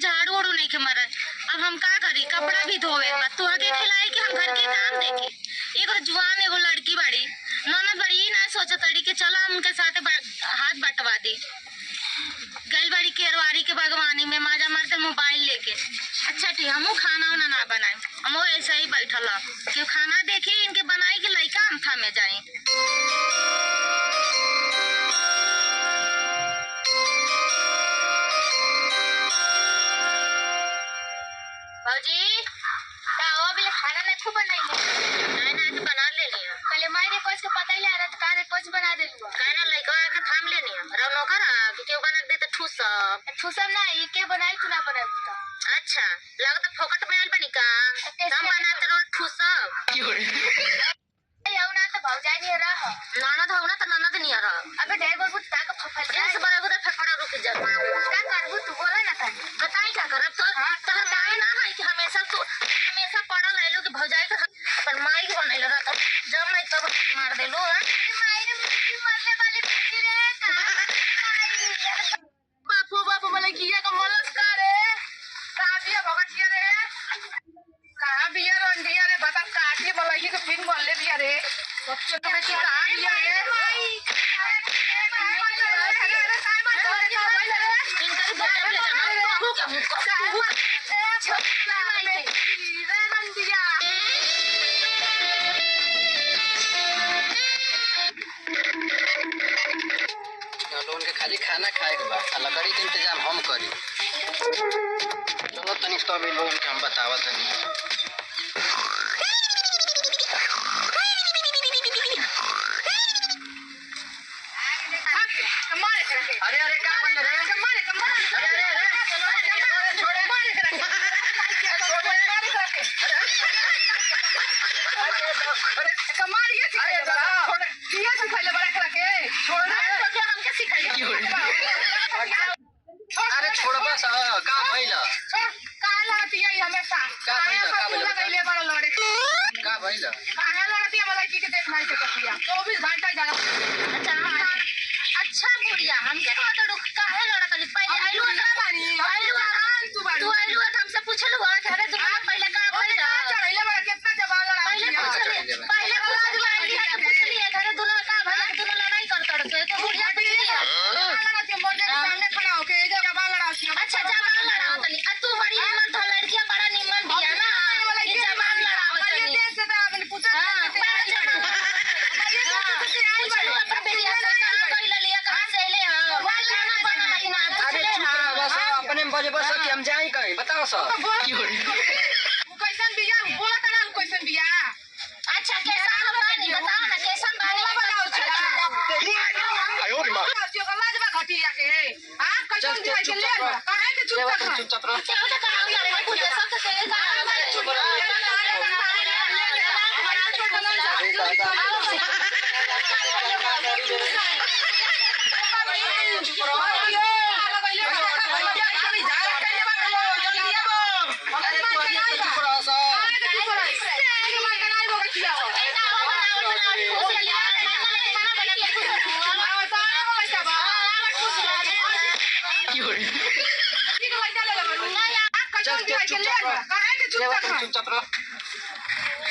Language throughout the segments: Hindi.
झाड़ू उड़ू नहीं के मरे। अब हम का करी, कपड़ा भी धोवे तू आके खिलाई कि हम घर के काम देखे। एगो जवान एगो लड़की बड़ी ननद बड़ी ना सोचा तड़ी के चलो हम उनके साथ हाथ बटवा दी। गल बड़ी केरवारी के बागवानी में माजा मारते मोबाइल लेके। अच्छा ठीक हमू खाना उना ना बनाए, हम ऐसे ही बैठल क्यों खाना देखी इनके बनाई के लइका हम था में जाए। भौजी खाना नहीं खूब बनाई नहीं ना तो बना लेनी है। पहले मारे कोच को पता ही आ रहा था रे कोच बना दे लुआ कहना लइका के थाम लेनी है रव नौकर कि क्यों बना दे त ठूसम ना ये के बनाई तू ना बनाई तो अच्छा लगत फोकट में आल बनी का हम बनाते रो ठूसम की हो याऊ ना तो भौजाई नहीं रहा ननद हो ना तो ननद नहीं रहा। अबे ढेर बोल ता का फफल जाए से बड़ा गुदा फफड़ा रुक जा का करबू तू बोला ना था बताई का करब तो तहर माई ना है कि हमेशा पड़ल आइलो कि भौजाई का अपन माई के बनैल रहा जब नहीं तब मार देलो माई रे मुझे मारने वाली कुछ रे का बापू बोले किया का मलस का रे का दिया भगतिया रे कहां बिया रंडिया रे बता काठी बोलाई के फिर बोल ले दिया रे बच्चे तो बेटी कहां दिया रे लोन के खाली खाना खाए के बाद लकड़ी के इंतजाम हम करी। चलो तनी तो अभी लोन के हम बतावत नहीं। अरे अरे क्या बन रहा है अरे अरे अरे छोड़े कमाल ये सिखाइए छोड़ ये सिखाइले बड़ा करा के छोड़ तो हमके सिखाइए अरे छोड़ बस का भइला का लड़ती है हमेशा का भइला गइले बड़ा लड़े का भइला काहे लड़ती है मलाई जी के देखना है कपिया 24 घंटा जागा। अच्छा बुढ़िया हमके तो तो रुक काहे लड़त है पहले आइलू ना बानी तू आइलू हमसे पूछलू घरे तू पहले का भइला चढ़ैले बड़ा कितना जवाब लड़ा पहले पूछलिए घरे दोनों का भइला दोनों लड़ाई कर तो बुढ़िया लड़ा के मोर के सामने खड़ा होके जवाब लड़ा। अच्छा जवाब लड़ा तनी तू बड़ी निमन तो लड़कियां बड़ा निमन दिया ना ये जवाब लड़ा ये देश से तो आपने पूछा अपने बजे बस कि हम जाए कहीं बताओ सर की हो कैसन बिया बोला तना कैसन बिया। अच्छा कैसन बानी बताओ ना कैसन बानी आयो रे मां लाज बा घटिया के हां कैसन दिया के ले काहे के चुप कर क्यों तो काम करे पूछ सब से चुप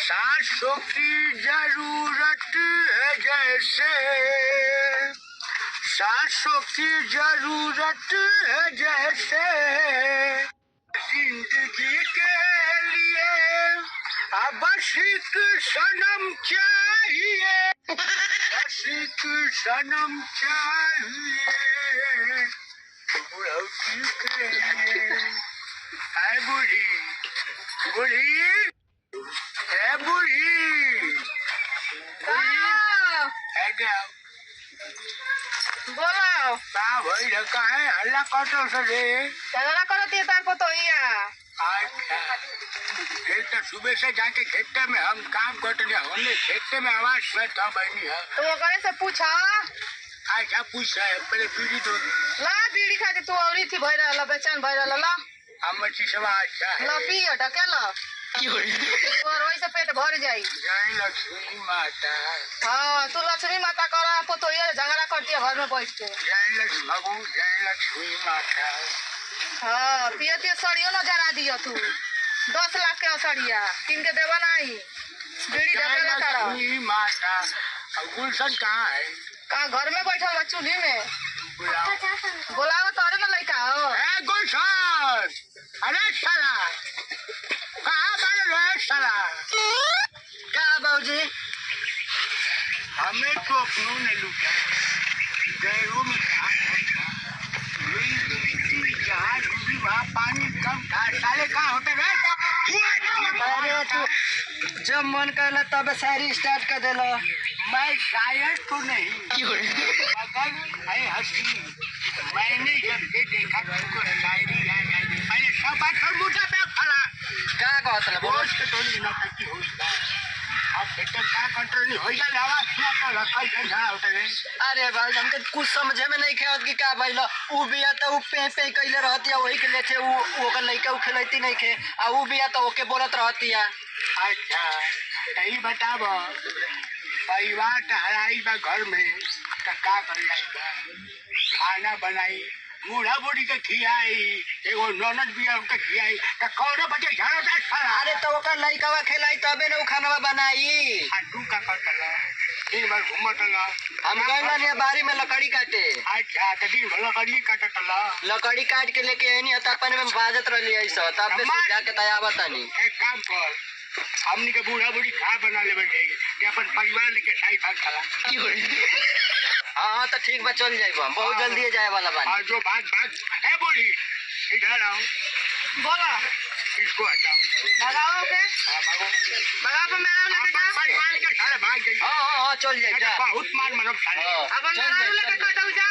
सासों की जरूरत है जैसे सासों की जरूरत है जैसे जिंदगी के लिए बस एक सनम चाहिए बस एक सनम चाहिए बुढ़ौती के लिए। है बूढ़ी बूढ़ी है बूढ़ी बोलो का भइल काहे हल्ला करतो से रे झगड़ा करती तार को तो इया। अच्छा ये तो सुबह से जाके खेत में हम काम करते हैं हमने खेत में आवाज में तो बनी है तो करे से पूछा अच्छा पूछ रहा है पहले बीड़ी तो ला बीड़ी खाती तू औरी थी भई रहला बेचैन भई रहला ला हम चीजवा अच्छा है ला पी ढकेला और वही से पेट भर जाई। जय लक्ष्मी माता हाँ तू लक्ष्मी माता करा तो ये झगड़ा करती है घर में बैठ के। जय लक्ष्मी माता हाँ पियती सड़ियो न जरा दियो तू 10 लाख के असड़िया किन के देवा नहीं बीड़ी ढकेला तारा माता गुलशन कहाँ है? का घर में बैठल बा चूल्ही में बुलाओ। बोलावा तोरे न लइका हो ए गुलशन, अरे साला कहाँ बारे रे साला? का बाबूजी? हमें तो अपनों ने लूटा, गैरों में कहा जहाँ डूबी वहाँ पानी कम था, साले कहाँ होते रहे? अरे तू जब मन करला तब शायरी स्टार्ट कर देला। मैं शायर तो नहीं, मगर है हंसी। मैंने जब से देखा तुमको शायरी याद आई, पहले सब बात कर मुझे पे फला। का कहत ला बोल? रोज के थोड़ी ना करती हो अब बेटा का कंट्रोल नहीं हो जाए आवाज क्या कर रखा है झगड़ा होता है। अरे भाई हमके कुछ समझे में नहीं खेत कि का भइल। उ बिया त उ पे पे कइले रहतिया वही के लेके उ ओकर लइका उ खेलैती नहीं खे आ उ बिया त ओके बोलत रहतिया। अच्छा यही बताब परिवार टहराई बा घर में तो का कर खाना बनाई बूढ़ा बूढ़ी के खियाई एगो ननद बिया के खियाई तो कौन बचे झाड़ो दे साला। अरे तो ओकर लइकावा खेलाई तबे न उ खानावा बनाई। आ तू का करतला दिन भर घूमतला। हम गइला ने बारी में लकड़ी काटे। अच्छा तो दिन भर लकड़ी काटतला। लकड़ी काट के लेके आनी त अपन में बाजत रहली ऐसा तब से सीधा के तयावत नहीं। एक काम कर हमनी के बूढ़ा बूढ़ी खा बना लेवे जाई कि अपन परिवार लेके साई भाग चला। हाँ तो ठीक बा चल जाइबो हम बहुत जल्दी जाए वाला बानी। और जो बात है बूढ़ी इधर आओ बोला इसको हटाओ भगाओ के हाँ भागो भगा पे मेरा लेके जा परिवार लेके साले भाग जाइए। हाँ चल जाए जा। बहुत मार मरब साले। अब मेरा लेके कटौ जा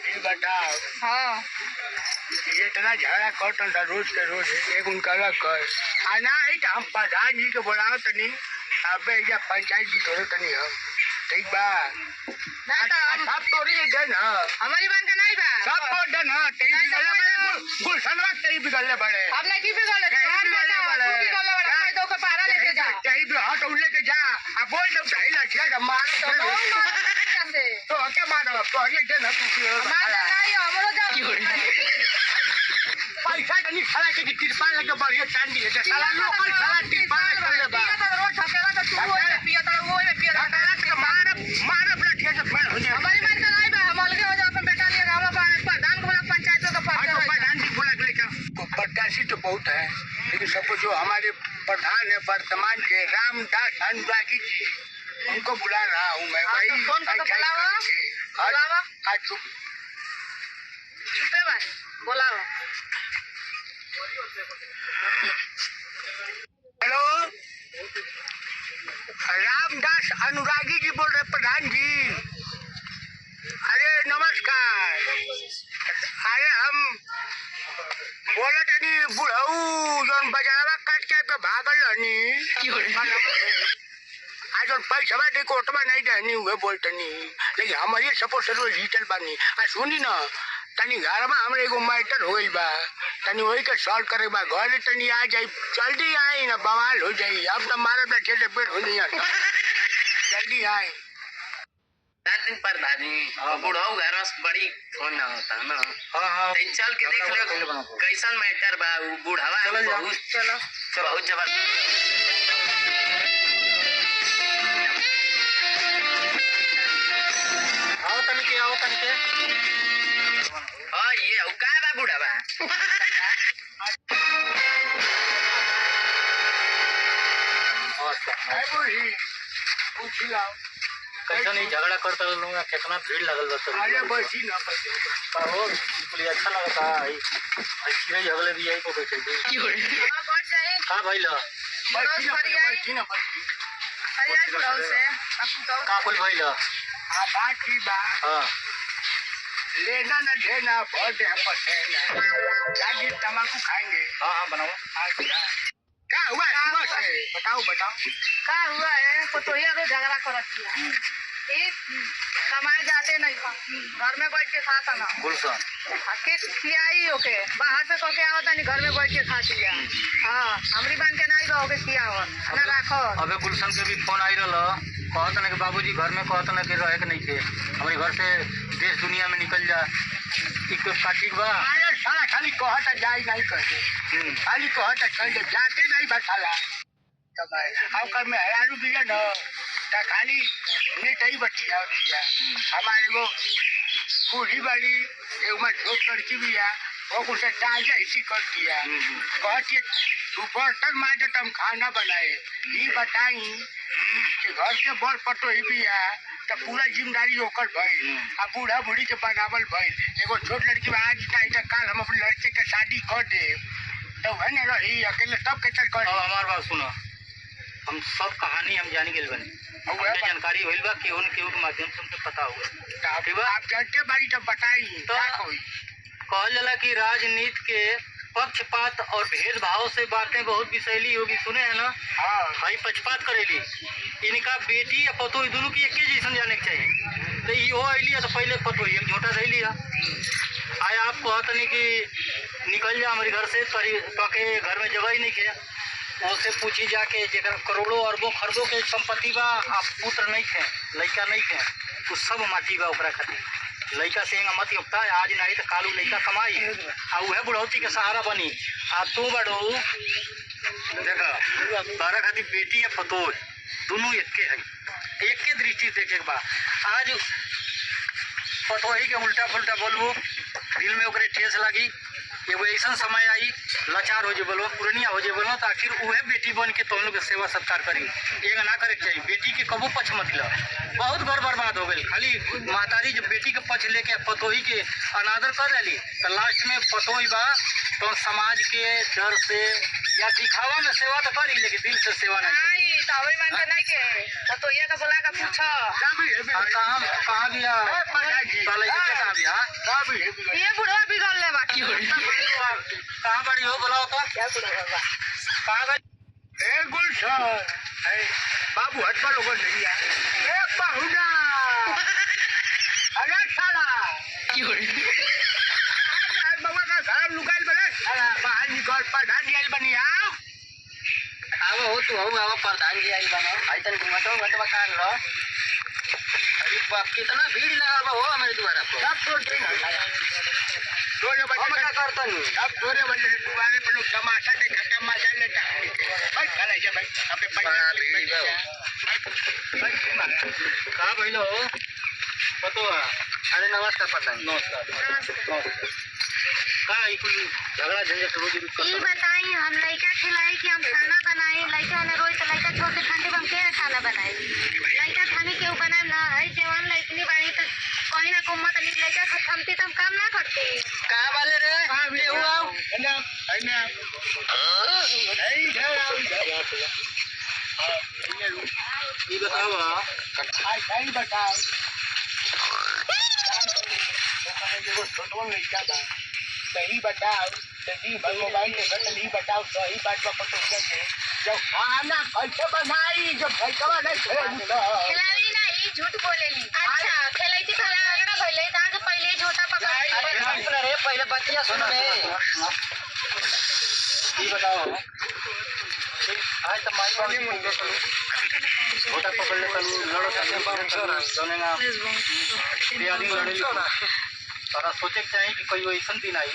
ये बताओ हाँ ये इतना झगड़ा करतन था रोज के रोज एक उनका कर आना ही हम प्रधान जी के बोलाओ तनी अब या पंचायत जी तोड़ो तनी हम ठीक बा नहीं तो हम सब तोड़ी दे ना हमारी बहन का नहीं बा सब तोड़ दे ना तेरी नहीं तो बिगड़ले कोई बड़े गुलशनवा तेरी बिगड़ले बड़े अब नहीं की बिगड़ले कहीं तू बिगड़ले बड़े। भी गले बड़ा कोई दो के पारा लेके जा कहीं भी हाथ उल्ले के जा अब बोल दो सही लड़किया जब मारो तो कैसे तो क्या मारो तो ये दे ना तू हमारे नहीं हमरो जा पैसा नहीं खड़ा के तिरपाल लगे बढ़िया चांदी है साला लोकल साला तिरपाल लगे बा पिया तो रोज ठकेला तो तू वो पिया तो वो पिया ठकेला के मार लड़किया से फेल हो जाए। हमारी बहन का नहीं बा हम अलगे हो जा अपन बेटा लिए हम प्रधान को बोला पंचायतों का हाँ तो प्रधान जी बोला लेकर प्रत्याशी तो बहुत है लेकिन सबको जो हमारे प्रधान है वर्तमान के रामदास अनुरागी जी उनको बुला रहा हूँ मैं वही कौन को बुलावा बुलावा आज चुप चुपे बानी बुलावा हेलो रामदास अनुरागी जी बोल रहे प्रधान जी। अरे नमस्कार अरे हम बोला तनी बुढ़ऊ जोन बजावा काट के पे भागल रहनी आज जोन पैसा दे कोटवा नहीं देनी हुए बोलतनी लेकिन हमारे सपोर्ट से रोज जीतल बानी आ सुनी ना तनी घर में हमरे एगो मैटर हो गइल बा तनी वही के सॉल्व करे बा घर तनी आ जाई जल्दी आई ना बवाल हो जाई अब तो मारे ना ठेले पेट हो नहीं आता जल्दी आई दिन प्रधान जी बुढ़ाऊ घर बड़ी फोन ना होता ना। हाँ चल के देख लो कैसन मैटर बा उ बुढ़ावा बहुत जबरदस्त। आओ तनी के हाँ ये उ का बा बुढ़ावा है बूढ़ी पूछ लाओ कैसा नहीं झगड़ा करता लूंगा कितना भीड़ लगल बा अरे बसी ना पैसे हो बिल्कुल अच्छा लगता है ऐसी नहीं झगड़े भी यही को बैठे थी बढ़ जाए का भइल बसी ना बसी हरियाई बुढ़ाऊ से अब तो का कुल भइल हाँ बात की बात हां लेना न देना बहुत है पसेना जागी तम्बाकू खाएंगे। हां बनाओ अच्छा क्या हुआ सुबह से बताओ का हुआ है पतोहिया तो झगड़ा करती है एक कमाए जाते नहीं घर में बैठ के खाता ना गुलशन के खियाई ओके बाहर से कह के आवत नहीं घर में बैठ के खाती है। हाँ हमरी बन के नहीं रहोगे खियावत ना राखो अबे गुलशन के भी फोन आई रहल कहत ना कि बाबूजी घर में कहत ना कि रहे के नहीं थे हमारे घर से देश दुनिया में निकल जा ठीक का ठीक बा। अरे साला खाली कहता जाई नहीं कहे खाली कहता चल जाते नहीं बसाला तब आकर में हरारू बिया न ता खाली नहीं तई बच्ची है हमारे वो बूढ़ी बड़ी एक में छोट लड़की भी है वो कुछ ताजा इसी कर दिया कहती है तू बर्तन माजे तुम खाना बनाए ये बताई कि घर के बड़ पटो ही भी है तो पूरा जिम्मेदारी होकर भइल आ बूढ़ा बूढ़ी के बनावल भइल एगो छोट लड़की आज नहीं तो कल हम अपने लड़के के शादी कर दे तो वह न रही अकेले तब के चल कर हमार बात सुनो हम सब कहानी हम जानी गए बनी हमके जानकारी होइल बा केहू न केहू के माध्यम से हमके पता होगा ठीक बा। आप जानते बारी जब बताई तो क्या कोई कहल जाला कि राजनीति के पक्षपात और भेदभाव से बातें बहुत विषैली होगी सुने है ना। हाँ भाई पक्षपात करेली इनका बेटी या पतो दोनों की एके जैसन जाने के चाहिए तो इहो अली है तो पहले पतो ही झोटा रह लिया आय आप कहत नहीं कि निकल जा हमारे घर से के घर में जगह ही नहीं खे उससे पूछी जाके जगह करोड़ों अरबों खरबों के संपत्ति बा आप पुत्र नहीं थे लड़का नहीं थे तो सब माटी बा ओकरा खातिर लड़का से मत योगता आज नहीं तो कालू लड़का कमाई आ उहे बुढ़ौती के सहारा बनी आ तू बड़ो देखा तारा खातिर बेटी या पतो दोनों एके है एके दृष्टि देखे के बा आज पतो ही के उल्टा पुल्टा बोलबू दिल में ओकरे ठेस लगी एगो ऐसा समय आई लाचार हो जे बोलो पुरनिया हो जे बोलो तो आखिर उहे बेटी बन के तुम लोग के सेवा सत्कार करी एक ना करे के चाहिए बेटी के कबो पक्ष मत लो बहुत घर बर्बाद हो गई खाली महतारी जब बेटी के पक्ष लेके पतोही के अनादर कर रही तो लास्ट में पतोही बा तो समाज के डर से या दिखावा में सेवा तो करी लेकिन दिल से सेवा नहीं नहीं तो हमें मानते नहीं के तो ये का बोला का पूछो कहाँ भी ये बुढ़वा बिगड़ ले बाकी हो कहाँ बड़ी हो बोला होता क्या बुढ़वा बा कहाँ गई ए गुलशन ए बाबू हट पर लोगों नहीं है ए पाहुना अरे साला बाबा का घर लुकाइल बने साला बाहर निकल प्रधान जी आइल बनी आओ अब हो तू हो अब प्रधान जी आइल बनो भाई तन घुमातो घटवा काल लो अरे बाप कितना भीड़ लगा बा हो मेरे द्वारा पर सब छोड़ दे तोरे हम बच्चे क्या करता नहीं अब तोरे बच्चे दुआरे पर लोग तमाशा देखा मजा लेता है भाई चला जा भाई अबे कहाँ भैलो पतो अरे नमस्कार प्रधान नमस्कार कहाँ कुल झगड़ा झंझट रोज ये बताई हम लड़का खिलाई कि हम खाना बनाए लड़का ने रोज तो लड़का छोड़ के ठंडे में के खाना बनाए लड़का खाने के बनाए ना है जवान लड़की बानी तो कहीं ना कोई मत नहीं लड़का खत्मती तो हम काम ना करते कहाँ वाले रे कहाँ भी हुआ है ना ये बताओ सही बताओ सही बताओ सही मोबाइल के सही बताओ सही बात पर पता चले जब खाना कैसे बनाई जब भैया नहीं खिलाड़ी ना ये झूठ बोलेली अच्छा खिलाई थी खिला ना भइले ता के पहले झूठा पकड़ अरे रे पहले बतिया सुन बे ये बताओ आज तो माई वाली मुंडो छोटा पकड़ ले तलू लड़ो तलू दोनेगा ये आदमी लड़े तारा सोचे के चाहिए कि कोई वैसा दिन आई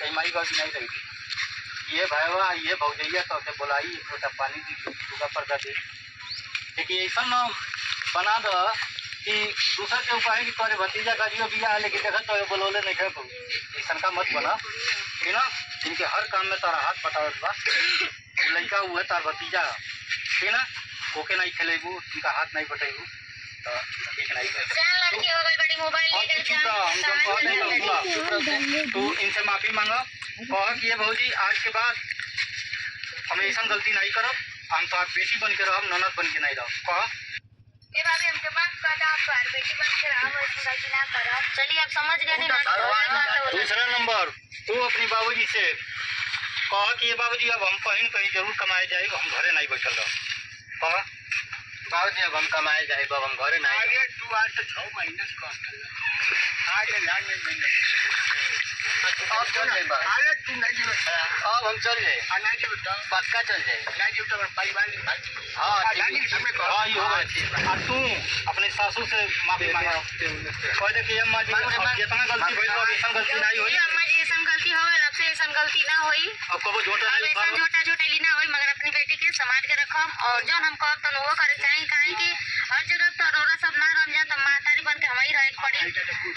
कहीं माई बात नहीं रही ये भाईवा ये भौजैया तो के बोलाई एक लोटा पानी दी दूसरा पर्दा दे लेकिन ऐसा न बना दो कि दूसर के उपाय कि तोरे भतीजा का जियो बिया है लेकिन देखा तो बोलोले नहीं खेल ऐसा का मत बना ठीक ना इनके हर काम में तारा हाथ पटावत बा लड़का हुआ तार भतीजा ठीक ना ओके नहीं खेलेबू इनका हाथ नहीं बटेबू तो ठीक नहीं है जान लड़की हो गई बड़ी मोबाइल लेकर तू इनसे माफी मांगो कह कि ये भौजी आज के बाद हम ऐसा गलती नहीं करब हम तो आप बेटी बन के रहब ननद बन के नहीं रहब कह ए भाभी हमके माफ कर दो आप बार बेटी बन के रहो ऐसी गलती ना करो चलिए आप समझ गए नहीं दूसरा नंबर तू अपनी बाबूजी से कह कि ये बाबूजी अब हम कहीं कहीं जरूर कमाए जाएगा हम घरे नहीं बैठल रहो कह बाबूजी अब हम कमाए जाए बाब हम घरे नहीं आगे तू आज तो 6 महीने से आज लाने में अब चल जाए बस। अरे तू नहीं जीव अब हम चल जाए, नहीं जीव पक्का चल जाए। नहीं जीव तो परिवार नहीं भाई हाँ ठीक लागी है। समय हाँ ये होगा। और तू अपने सासू से माफी मांगा, कह दे कि अम्मा जी अब जितना गलती भइल बा ऐसा गलती नहीं होई, अम्मा जी ऐसा गलती हो गई, अब से ऐसा गलती ना होई, अब कबो झूठा अब नहीं ऐसा खाओ। झूठा झूठैली ना होई, मगर अपनी बेटी के समाज के रखम और जो हम कहब तो वो करे चाहे काहे कि हर जगह तो रोरा सब ना रम जा, तो महतारी बन के हमारी रहे के पड़ी।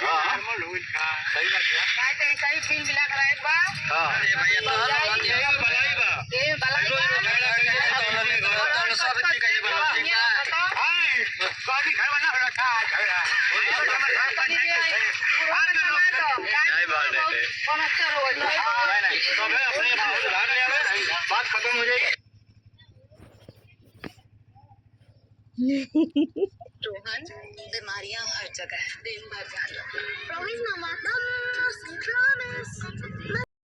हाँ नॉर्मल होई का सही बात है। काय ते सही फिल्म मिला कर आए बा हाँ ए भैया तो बात ये भलाई बा। ए बलाई बा सब ठीक है, बोलो ठीक है। हाय कभी घर बना रखा झगड़ा कौन अच्छा रोज नहीं नहीं सब है अपने सुधार ले आवे, बात खत्म हो जाएगी। रोहन, बीमारियां हर जगह है, दिन भर ध्यान रखो। Promise, Mama. Promise.